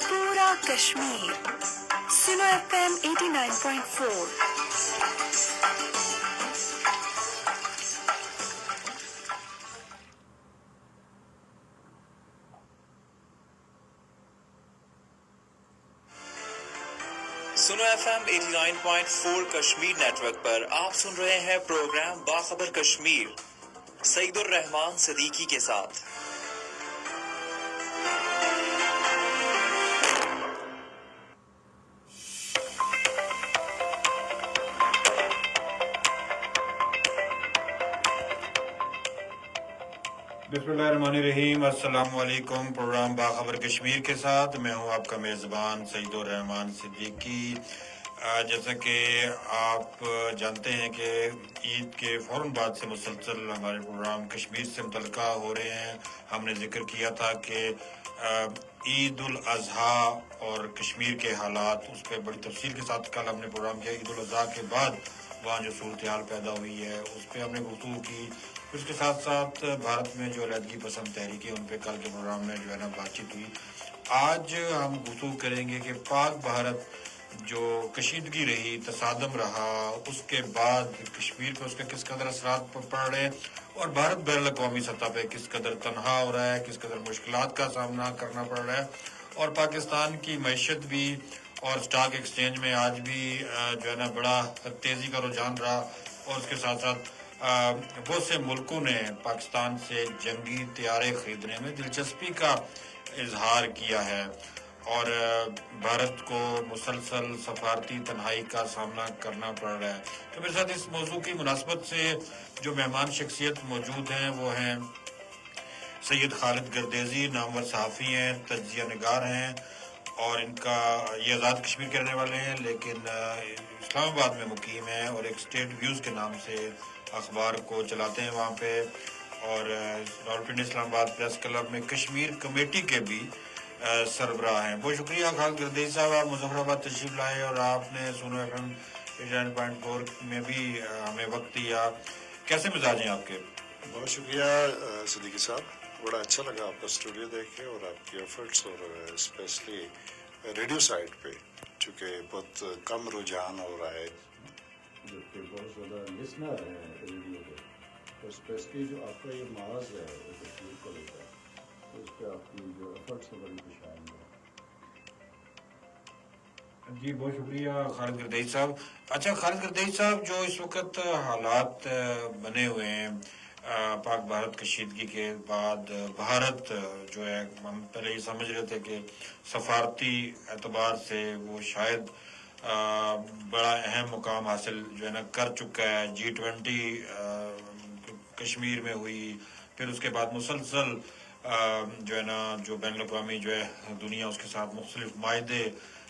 پورا کشمیر سنو FM 89.4. سنو FM 89.4 کشمیر نیٹ ورک پر آپ سن رہے ہیں پروگرام باخبر کشمیر سعید الرحمان صدیقی کے ساتھ. بسم اللہ الرحمن الرحیم. السلام علیکم. پروگرام باخبر کشمیر کے ساتھ میں ہوں آپ کا میزبان سعید الرحمان صدیقی. جیسا کہ آپ جانتے ہیں کہ عید کے فوراً بعد سے مسلسل ہمارے پروگرام کشمیر سے متعلقہ ہو رہے ہیں. ہم نے ذکر کیا تھا کہ عید الاضحیٰ اور کشمیر کے حالات، اس پہ بڑی تفصیل کے ساتھ کل ہم نے پروگرام کیا. عید الاضحیٰ کے بعد وہاں جو صورتحال پیدا ہوئی ہے اس پہ ہم نے گفتگو کی. اس کے ساتھ ساتھ بھارت میں جو علیحدگی پسند تحریکیں ان پہ کل کے پروگرام میں جو ہے نا بات چیت ہوئی. آج ہم گفتگو کریں گے کہ پاک بھارت جو کشیدگی رہی، تصادم رہا، اس کے بعد کشمیر پہ اس کے کس قدر اثرات پڑ رہے ہیں اور بھارت بین الاقوامی سطح پہ کس قدر تنہا ہو رہا ہے، کس قدر مشکلات کا سامنا کرنا پڑ رہا ہے. اور پاکستان کی معیشت بھی اور سٹاک ایکسچینج میں آج بھی جو ہے نا بڑا تیزی کا رجحان رہا. اور اس کے ساتھ ساتھ بہت سے ملکوں نے پاکستان سے جنگی طیارے خریدنے میں دلچسپی کا اظہار کیا ہے اور بھارت کو مسلسل سفارتی تنہائی کا سامنا کرنا پڑ رہا ہے. تو میرے ساتھ اس موضوع کی مناسبت سے جو مہمان شخصیت موجود ہیں وہ ہیں سید خالد گردیزی، نامور صحافی ہیں، تجزیہ نگار ہیں اور ان کا یہ آزاد کشمیر کے رہنے والے ہیں لیکن اسلام آباد میں مقیم ہیں اور ایک اسٹیٹ ویوز کے نام سے اخبار کو چلاتے ہیں وہاں پہ. اور راولپنڈی اسلام آباد پریس کلب میں کشمیر کمیٹی کے بھی سربراہ ہیں. بہت شکریہ خالد گردیزی صاحب، آپ مظفر آباد تشریف لائے اور آپ نے سنو FM 89.4 میں بھی ہمیں وقت دیا. کیسے مزاج ہیں آپ کے؟ بہت شکریہ صدیقی صاحب، بڑا اچھا لگا آپ کا اسٹوڈیو دیکھ کے اور آپ کی ایفرٹس، اور اسپیشلی ریڈیو سائٹ پہ چونکہ بہت کم رجحان ہو رہا ہے جبکہ بہت زیادہ لسنر ہیں ریڈیو پہ، اور اسپیشلی جو آپ کا یہ ماز ہے کشمیر کو لے کر، تو اس پہ آپ کی جو ایفرٹس ہیں بڑی خوشائند ہے. جی بہت شکریہ خالد گردیزی صاحب. اچھا خالد گردیزی صاحب، جو اس وقت حالات بنے ہوئے ہیں پاک بھارت کشیدگی کے بعد، بھارت جو ہے ہم پہلے یہ سمجھ رہے تھے کہ سفارتی اعتبار سے وہ شاید بڑا اہم مقام حاصل جو ہے نا کر چکا ہے. G20 کشمیر میں ہوئی، پھر اس کے بعد مسلسل جو ہے نا جو بین الاقوامی جو ہے دنیا اس کے ساتھ مختلف معاہدے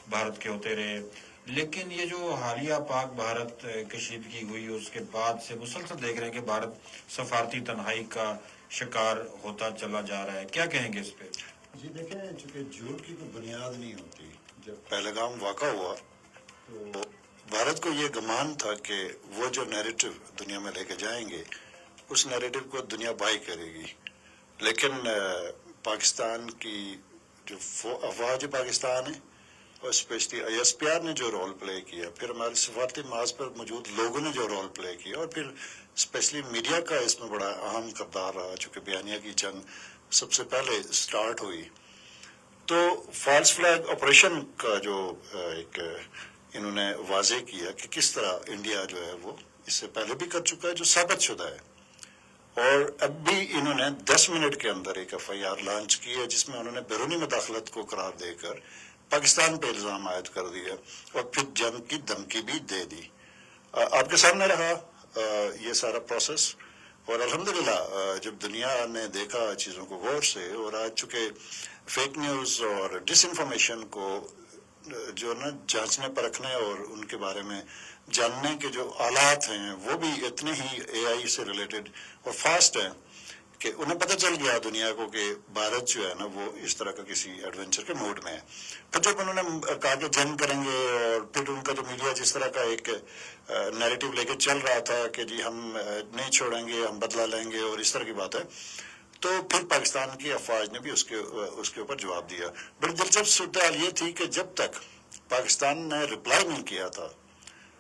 بھارت کے ہوتے رہے. لیکن یہ جو حالیہ پاک بھارت کشیدگی ہوئی اس کے بعد سے مسلسل دیکھ رہے ہیں کہ بھارت سفارتی تنہائی کا شکار ہوتا چلا جا رہا ہے. کیا کہیں گے اس پہ؟ جی دیکھیں، چونکہ جھوٹ کی کوئی بنیاد نہیں ہوتی. جب پہلگام واقع ہوا تو بھارت کو یہ گمان تھا کہ وہ جو نیریٹو دنیا میں لے کے جائیں گے اس نیریٹو کو دنیا بائی کرے گی. لیکن پاکستان کی جو افواج پاکستان ہے اور اسپیشلی ISPR نے جو رول پلے کیا، پھر ہمارے سفارتی محاذ پر موجود لوگوں نے جو رول پلے کیا، اور پھر اسپیشلی میڈیا کا اس میں بڑا اہم کردار رہا چونکہ بیانیہ کی جنگ سب سے پہلے سٹارٹ ہوئی. تو فالس فلیگ آپریشن کا جو ایک انہوں نے واضح کیا کہ کس طرح انڈیا جو ہے وہ اس سے پہلے بھی کر چکا ہے، جو ثابت شدہ ہے. اور اب بھی انہوں نے 10 منٹ کے اندر ایک FIR لانچ کی ہے جس میں انہوں نے بیرونی مداخلت کو قرار دے کر پاکستان پہ الزام عائد کر دیا اور پھر جنگ کی دھمکی بھی دے دی. آپ کے سامنے رہا یہ سارا پروسیس، اور الحمدللہ جب دنیا نے دیکھا چیزوں کو غور سے، اور آج چونکہ فیک نیوز اور ڈس انفارمیشن کو جو نا جانچنے پرکھنے اور ان کے بارے میں جاننے کے جو آلات ہیں وہ بھی اتنے ہی AI سے ریلیٹڈ اور فاسٹ ہیں کہ انہیں پتہ چل گیا دنیا کو کہ بھارت جو ہے نا وہ اس طرح کا کسی ایڈونچر کے موڈ میں ہے. پھر جب انہوں نے کہا کہ جنگ کریں گے، اور پھر ان کا جو میڈیا جس طرح کا ایک نیریٹو لے کے چل رہا تھا کہ جی ہم نہیں چھوڑیں گے، ہم بدلہ لیں گے اور اس طرح کی بات ہے، تو پھر پاکستان کی افواج نے بھی اس کے اوپر جواب دیا. بڑی دلچسپ صورتحال یہ تھی کہ جب تک پاکستان نے رپلائی نہیں کیا تھا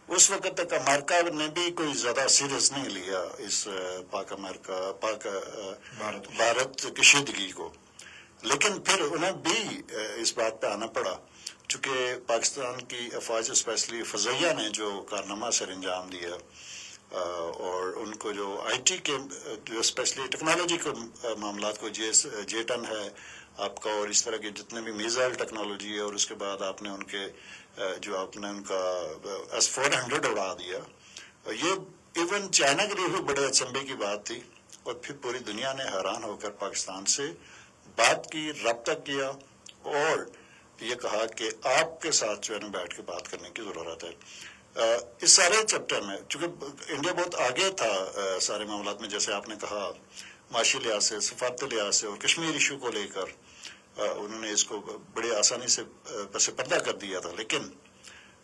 اس وقت تک امریکہ نے بھی کوئی زیادہ سیریس نہیں لیا اس پاک بھارت کشیدگی کو. لیکن پھر انہیں بھی اس بات پہ آنا پڑا چونکہ پاکستان کی افواج اسپیشلی فضائیہ نے جو کارنامہ سر انجام دیا اور ان کو جو آئی ٹی کے جو اسپیشلی ٹیکنالوجی کے معاملات کو J-10 ہے آپ کا اور اس طرح کے جتنے بھی میزائل ٹیکنالوجی ہے اور اس کے بعد آپ نے ان کے جو آپ نے ان کا S-400 اڑا دیا. یہ ایون چائنا کے لیے بھی بڑے اچنبے کی بات تھی اور پھر پوری دنیا نے حیران ہو کر پاکستان سے بات کی, رابطہ کیا اور یہ کہا کہ آپ کے ساتھ جو ہے نا بیٹھ کے بات کرنے کی ضرورت ہے. اس سارے چیپٹر میں چونکہ انڈیا بہت آگے تھا سارے معاملات میں, جیسے آپ نے کہا معاشی لحاظ سے, سفارتی لحاظ سے اور کشمیر ایشو کو لے کر انہوں نے اس کو بڑی آسانی سے پس پردہ کر دیا تھا. لیکن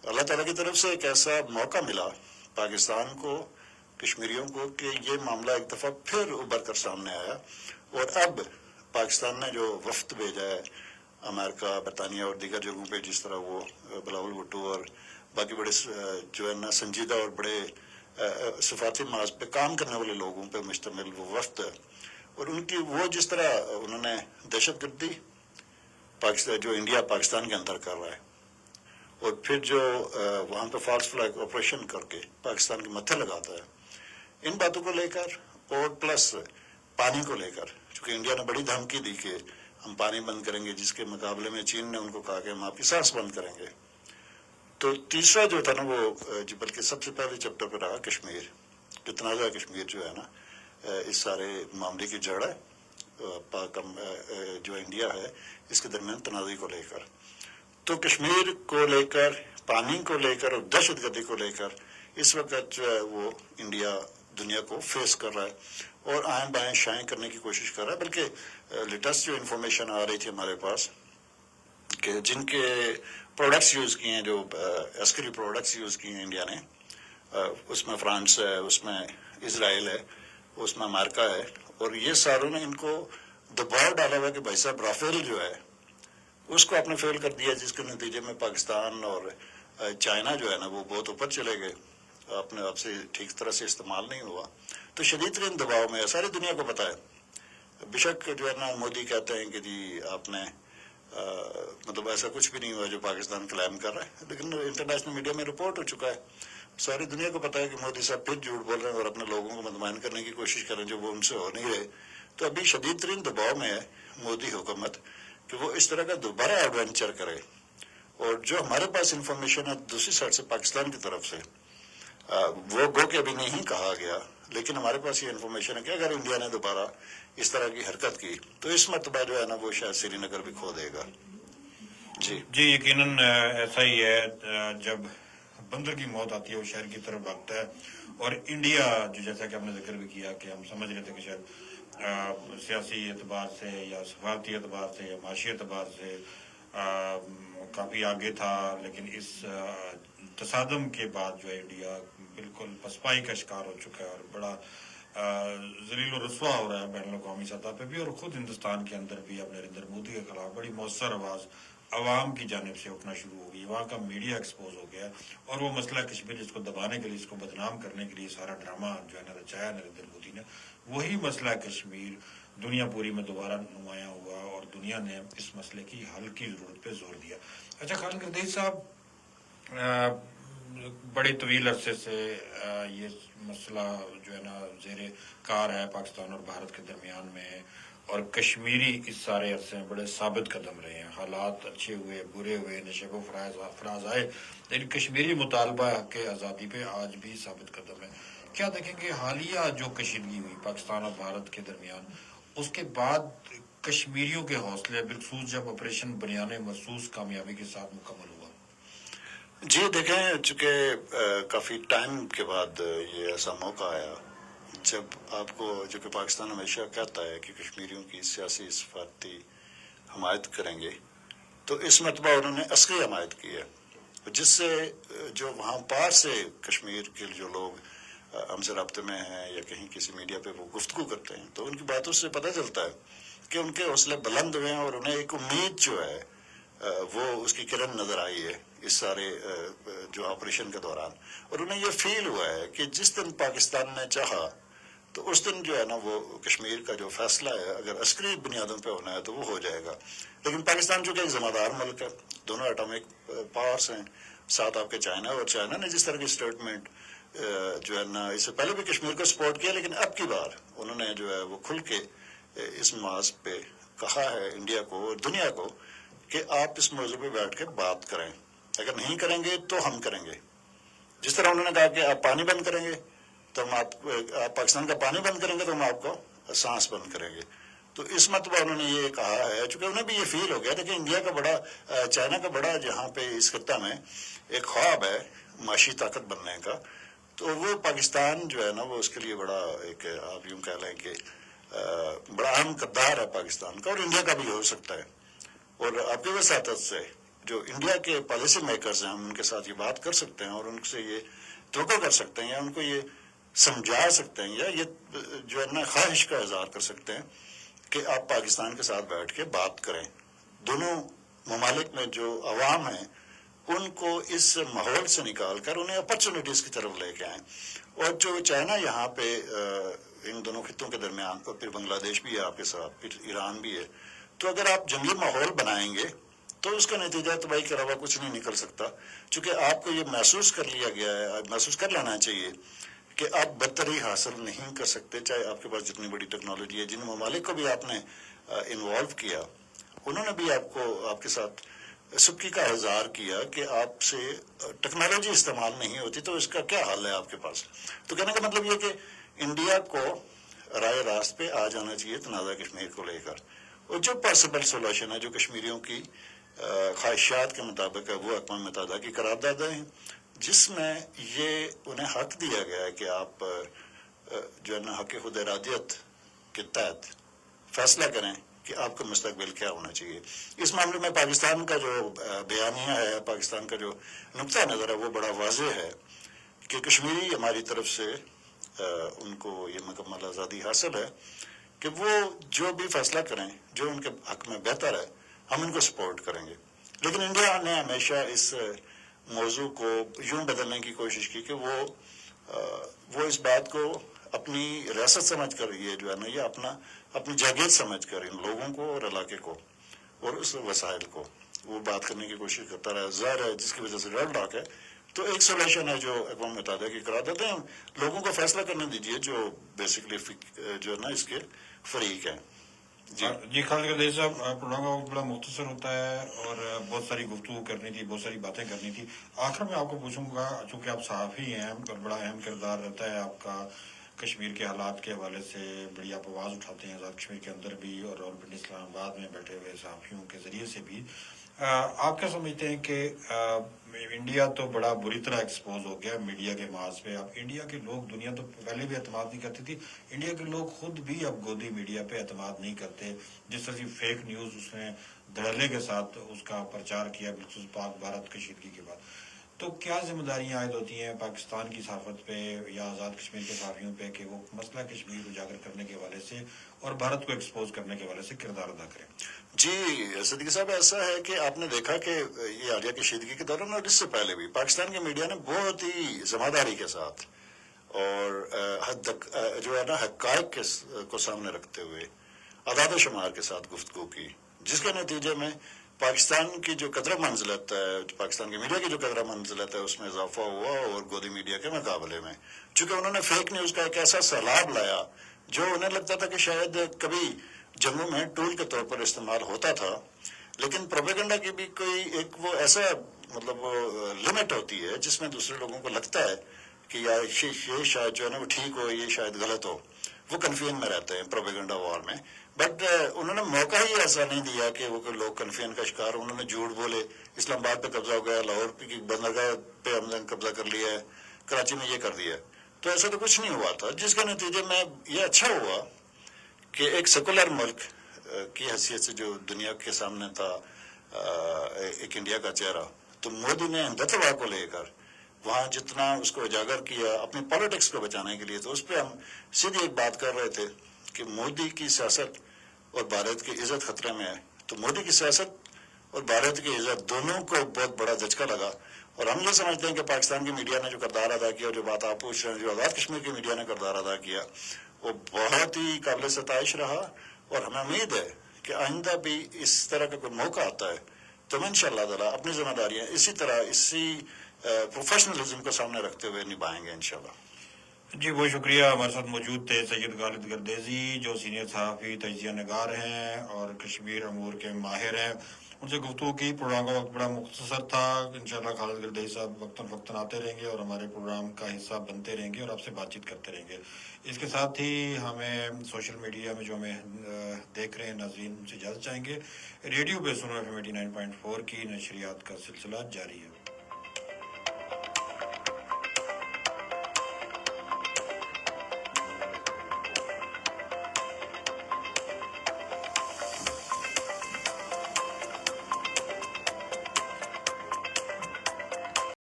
اللہ تعالیٰ کی طرف سے ایک ایسا موقع ملا پاکستان کو, کشمیریوں کو, کہ یہ معاملہ ایک دفعہ پھر ابھر کر سامنے آیا. اور اب پاکستان نے جو وفد بھیجا ہے امریکہ, برطانیہ اور دیگر جگہوں پہ, جس طرح وہ بلاول بھٹو اور باقی بڑے جو ہے نا سنجیدہ اور بڑے سفارتی محاذ پہ کام کرنے والے لوگوں پہ مشتمل وہ وفد ہے, اور ان کی وہ جس طرح انہوں نے دہشت گردی پاکستان جو انڈیا پاکستان کے اندر کر رہا ہے اور پھر جو وہاں پہ فالس فلیگ آپریشن کر کے پاکستان کے متھے لگاتا ہے, ان باتوں کو لے کر اور پلس پانی کو لے کر, چونکہ انڈیا نے بڑی دھمکی دی کہ ہم پانی بند کریں گے, جس کے مقابلے میں چین نے ان کو کہا کہ ہم آپ کی سانس بند کریں گے. تو تیسرا جو تھا نا وہ بلکہ سب سے پہلے چیپٹر پہ رہا کشمیر, کہ تنازع کشمیر جو ہے نا اس سارے معاملے کی جڑ ہے, پاک جو انڈیا ہے اس کے درمیان تنازع کو لے کر. تو کشمیر کو لے کر, پانی کو لے کر اور دہشت گردی کو لے کر اس وقت جو ہے وہ انڈیا دنیا کو فیس کر رہا ہے اور آئیں بائیں شائیں کرنے کی کوشش کر رہا ہے. بلکہ لیٹسٹ جو انفارمیشن آ رہی تھی ہمارے پاس کہ جن کے پروڈکٹس یوز کیے ہیں, جو عسکری پروڈکٹس یوز کیے ہیں انڈیا نے, اس میں فرانس ہے, اس میں اسرائیل ہے, اس میں امریکہ ہے, اور یہ ساروں نے ان کو دباؤ ڈالا ہوا کہ بھائی صاحب رافیل جو ہے اس کو آپ نے فیل کر دیا, جس کے نتیجے میں پاکستان اور چائنا جو ہے نا وہ بہت اوپر چلے گئے, اپنے آپ سے ٹھیک طرح سے استعمال نہیں ہوا. تو شدید ترین دباؤ میں ساری دنیا کو پتہ ہے. بے شک جو ہے نا مودی کہتے ہیں کہ جی آپ نے مطلب ایسا کچھ بھی نہیں ہوا جو پاکستان کلیم کر رہا ہے, لیکن انٹرنیشنل میڈیا میں رپورٹ ہو چکا ہے, ساری دنیا کو پتہ ہے کہ مودی صاحب پھر جھوٹ بول رہے ہیں اور اپنے لوگوں کو مطمئن کرنے کی کوشش کر رہے ہیں جو وہ ان سے ہو نہیں رہے. تو ابھی شدید ترین دباؤ میں ہے مودی حکومت کہ وہ اس طرح کا دوبارہ ایڈونچر کرے. اور جو ہمارے پاس انفارمیشن ہے دوسری سائڈ سے پاکستان کی طرف سے, وہ گو کہ ابھی نہیں کہا گیا, لیکن ہمارے پاس یہ انفارمیشن ہے کہ اگر انڈیا نے دوبارہ اس طرح کی حرکت کی تو اس مرتبہ جو ہے نا وہ شاید سری نگر بھی کھو دے گا. جی یقیناً ایسا ہی ہے, جب بندر کی موت آتی ہے وہ شہر کی طرف بھاگتا ہے. اور انڈیا جو جیسا کہ ہم نے ذکر بھی کیا کہ ہم سمجھ رہے تھے کہ شاید سیاسی اعتبار سے یا سفارتی اعتبار سے یا معاشی اعتبار سے کافی آگے تھا, لیکن اس تصادم کے بعد جو ہے انڈیا بالکل پسپائی کا شکار ہو چکا ہے اور بڑا ذلیل و رسوا ہو رہا ہے بین الاقوامی سطح پہ بھی, اور خود ہندوستان کے اندر بھی اب نریندر مودی کے خلاف بڑی مؤثر آواز عوام کی جانب سے اٹھنا شروع ہو گئی. وہاں کا میڈیا ایکسپوز ہو گیا اور وہ مسئلہ کشمیر جس کو دبانے کے لیے, اس کو بدنام کرنے کے لیے سارا ڈرامہ جو ہے نا رچایا نریندر مودی نے, وہی مسئلہ کشمیر دنیا پوری میں دوبارہ نمایاں ہوا اور دنیا نے اس مسئلے کی حل کی ضرورت پہ زور دیا. اچھا خان گردیز صاحب, بڑے طویل عرصے سے یہ مسئلہ جو ہے نا زیر کار ہے پاکستان اور بھارت کے درمیان میں, اور کشمیری اس سارے عرصے میں بڑے ثابت قدم رہے ہیں. حالات اچھے ہوئے برے ہوئے, نشیب و فراز آئے, لیکن کشمیری مطالبہ حق آزادی پہ آج بھی ثابت قدم ہے. کیا دیکھیں کہ حالیہ جو کشیدگی ہوئی پاکستان اور بھارت کے درمیان, اس کے بعد کشمیریوں کے حوصلے بالخصوص جب آپریشن بنیانے محسوس کامیابی کے ساتھ مکمل ہوا؟ جی دیکھیں, چونکہ کافی ٹائم کے بعد یہ ایسا موقع آیا جب آپ کو, جو کہ پاکستان ہمیشہ کہتا ہے کہ کشمیریوں کی سیاسی سفارتی حمایت کریں گے, تو اس مرتبہ انہوں نے عسکری حمایت کی ہے, جس سے جو وہاں پار سے کشمیر کے جو لوگ ہم سے رابطے میں ہیں یا کہیں کسی میڈیا پہ وہ گفتگو کرتے ہیں تو ان کی باتوں سے پتہ چلتا ہے کہ ان کے حوصلے بلند ہوئے ہیں اور انہیں ایک امید جو ہے وہ اس کی کرن نظر آئی ہے اس سارے جو آپریشن کے دوران. اور انہیں یہ فیل ہوا ہے کہ جس دن پاکستان نے چاہا تو اس دن جو ہے نا وہ کشمیر کا جو فیصلہ ہے اگر عسکری بنیادوں پہ ہونا ہے تو وہ ہو جائے گا. لیکن پاکستان چونکہ ایک ذمہ دار ملک ہے, دونوں اٹامک پاورز ہیں, ساتھ آپ کے چائنا, اور چائنا نے جس طرح کی اسٹیٹمنٹ جو ہے نا اس سے پہلے بھی کشمیر کو سپورٹ کیا, لیکن اب کی بار انہوں نے جو ہے وہ کھل کے اس محاذ پہ کہا ہے انڈیا کو اور دنیا کو کہ آپ اس موضوع پہ بیٹھ کے بات کریں, اگر نہیں کریں گے تو ہم کریں گے. جس طرح انہوں نے کہا کہ آپ پانی بند کریں گے تو ہم آپ پاکستان کا پانی بند کریں گے تو ہم آپ کو سانس بند کریں گے. تو اس مرتبہ انہوں نے یہ کہا ہے, چونکہ انہیں بھی یہ فیل ہو گیا تھا کہ انڈیا کا بڑا, چائنا کا بڑا جہاں پہ اس خطہ میں ایک خواب ہے معاشی طاقت بننے کا, تو وہ پاکستان جو ہے نا وہ اس کے لیے بڑا ایک آپ یوں کہہ لیں کہ بڑا اہم کردار ہے پاکستان کا, اور انڈیا کا بھی ہو سکتا ہے. اور آپ کی وساطت سے جو انڈیا کے پالیسی میکرز ہیں ہم ان کے ساتھ یہ بات کر سکتے ہیں اور ان سے یہ توقع کر سکتے ہیں یا ان کو یہ سمجھا سکتے ہیں یا یہ جو ہے نا خواہش کا اظہار کر سکتے ہیں کہ آپ پاکستان کے ساتھ بیٹھ کے بات کریں. دونوں ممالک میں جو عوام ہیں ان کو اس ماحول سے نکال کر انہیں اپرچونیٹیز کی طرف لے کے آئیں. اور جو چائنا یہاں پہ ان دونوں خطوں کے درمیان, اور پھر بنگلہ دیش بھی ہے آپ کے ساتھ, پھر ایران بھی ہے, تو اگر آپ جنگی ماحول بنائیں گے تو اس کا نتیجہ تباہی کے علاوہ کچھ نہیں نکل سکتا. چونکہ آپ کو یہ محسوس کر لیا گیا ہے, محسوس کر لینا چاہیے کہ آپ برتری حاصل نہیں کر سکتے چاہے آپ کے پاس جتنی بڑی ٹیکنالوجی ہے. جن ممالک کو بھی آپ نے انوالو کیا انہوں نے بھی آپ کو آپ کے ساتھ سبکی کا اظہار کیا کہ آپ سے ٹیکنالوجی استعمال نہیں ہوتی تو اس کا کیا حل ہے آپ کے پاس. تو کہنے کا مطلب یہ کہ انڈیا کو رائے راست پہ آ جانا چاہیے تنازع کشمیر کو لے کر, اور جو پاسبل سولوشن ہے جو کشمیریوں کی خواہشات کے مطابق ہے وہ اقوام متحدہ کی قراردادیں ہیں جس میں یہ انہیں حق دیا گیا ہے کہ آپ جو ہے نا حق خود ارادیت کے تحت فیصلہ کریں کہ آپ کا مستقبل کیا ہونا چاہیے. اس معاملے میں پاکستان کا جو بیانیہ ہے, پاکستان کا جو نقطہ نظر ہے وہ بڑا واضح ہے کہ کشمیری ہماری طرف سے ان کو یہ مکمل آزادی حاصل ہے کہ وہ جو بھی فیصلہ کریں جو ان کے حق میں بہتر ہے ہم ان کو سپورٹ کریں گے. لیکن انڈیا نے ہمیشہ اس موضوع کو یوں بدلنے کی کوشش کی کہ وہ اس بات کو اپنی ریاست سمجھ کر یہ جو ہے نا یہ اپنی جاگیر سمجھ کر ان لوگوں کو اور علاقے کو اور اس وسائل کو وہ بات کرنے کی کوشش کرتا رہا. ظاہر ہے جس کی وجہ سے ڈر ڈاک ہے. تو ایک سولوشن ہے جو اقوام متحدہ کی قراردادیں ہیں, لوگوں کو فیصلہ کرنے دیجیے جو بیسکلی جو ہے نا اس کے فریق ہیں. جی خالد قادری صاحب, پروگرام کا وقت بڑا مختصر ہوتا ہے اور بہت ساری گفتگو کرنی تھی, بہت ساری باتیں کرنی تھی. آخر میں آپ کو پوچھوں گا, چونکہ آپ صحافی ہیں اور بڑا اہم کردار رہتا ہے آپ کا کشمیر کے حالات کے حوالے سے, بڑی آپ آواز اٹھاتے ہیں آزاد کشمیر کے اندر بھی اور راولپنڈی اسلام آباد میں بیٹھے ہوئے صحافیوں کے ذریعے سے بھی. آپ کیا سمجھتے ہیں کہ انڈیا تو بڑا بری طرح ایکسپوز ہو گیا میڈیا کے محاذ پہ. اب انڈیا کے لوگ, دنیا تو پہلے بھی اعتماد نہیں کرتی تھی, انڈیا کے لوگ خود بھی اب گودی میڈیا پہ اعتماد نہیں کرتے. جس طرح فیک نیوز اس نے دھڑلے کے ساتھ اس کا پرچار کیا بالخصوص پاک بھارت کشیدگی کے بعد, تو کیا ذمہ داریاں عائد ہوتی ہیں پاکستان کی صحافت پہ یا آزاد کشمیر کے صحافیوں پہ کہ وہ مسئلہ کشمیر اجاگر کرنے کے حوالے سے اور بھارت کو ایکسپوز کرنے کے حوالے سے کردار ادا کریں؟ جی صدیقی صاحب, ایسا ہے کہ آپ نے دیکھا کہ یہ عالیہ کشیدگی کے دوران اور اس سے پہلے بھی پاکستان کے میڈیا نے بہت ہی ذمہ داری کے ساتھ اور جو ہے نا حقائق کو سامنے رکھتے ہوئے اعداد و شمار کے ساتھ گفتگو کی, جس کے نتیجے میں پاکستان کی جو قدر منزلت ہے, پاکستان کے میڈیا کی جو قدر منزلت ہے اس میں اضافہ ہوا اور گودی میڈیا کے مقابلے میں. چونکہ انہوں نے فیک نیوز کا ایک ایسا سیلاب لایا جو انہیں لگتا تھا کہ شاید کبھی جنگوں میں ٹول کے طور پر استعمال ہوتا تھا, لیکن پروپیگنڈا کی بھی کوئی ایک وہ ایسا مطلب لمٹ ہوتی ہے جس میں دوسرے لوگوں کو لگتا ہے کہ یہ شاید جو ہے نا وہ ٹھیک ہو, یہ شاید غلط ہو, وہ کنفیوژن میں رہتے ہیں پروپیگنڈا وار میں. بٹ انہوں نے موقع ہی ایسا نہیں دیا کہ وہ لوگ کنفیوژن کا شکار. انہوں نے جھوٹ بولے, اسلام آباد پہ قبضہ ہو گیا, لاہور کی بندرگاہ پہ ہم نے قبضہ کر لیا ہے, کراچی میں یہ کر دیا ہے. تو ایسا تو کچھ نہیں ہوا تھا, جس کے نتیجے میں یہ اچھا ہوا کہ ایک سیکولر ملک کی حیثیت سے جو دنیا کے سامنے تھا ایک انڈیا کا چہرہ, تو مودی نے ہندتوا کو لے کر وہاں جتنا اس کو اجاگر کیا اپنی پالیٹکس کو بچانے کے لیے، تو اس پہ ہم سیدھی ایک بات کر رہے تھے کہ مودی کی سیاست اور بھارت کی عزت خطرے میں ہے. تو مودی کی سیاست اور بھارت کی عزت دونوں کو بہت بڑا دھچکا لگا. اور ہم یہ سمجھتے ہیں کہ پاکستان کی میڈیا نے جو کردار ادا کیا، جو بات آپ پوچھ رہے ہیں، جو آزاد کشمیر کی میڈیا نے کردار ادا کیا، وہ بہت ہی قابل ستائش رہا. اور ہمیں امید ہے کہ آئندہ بھی اس طرح کا کوئی موقع آتا ہے تو ہم انشاءاللہ تعالیٰ اپنی ذمہ داریاں اسی طرح، اسی پروفیشنلزم کو سامنے رکھتے ہوئے نبھائیں گے انشاءاللہ. جی بہت شکریہ. ہمارے ساتھ موجود تھے سید خالد گردیزی، جو سینئر صحافی تجزیہ نگار ہیں اور کشمیر امور کے ماہر ہیں. ان سے گفتگو کی. پروگرام کا وقت بڑا مختصر تھا. انشاءاللہ خالد گردیزی صاحب وقتاً فوقتاً آتے رہیں گے اور ہمارے پروگرام کا حصہ بنتے رہیں گے اور آپ سے بات چیت کرتے رہیں گے. اس کے ساتھ ہی ہمیں سوشل میڈیا میں جو ہمیں دیکھ رہے ہیں ناظرین، ان سے اجازت چاہیں گے. ریڈیو پہ سنو FM 89.4 کی نشریات کا سلسلہ جاری ہے.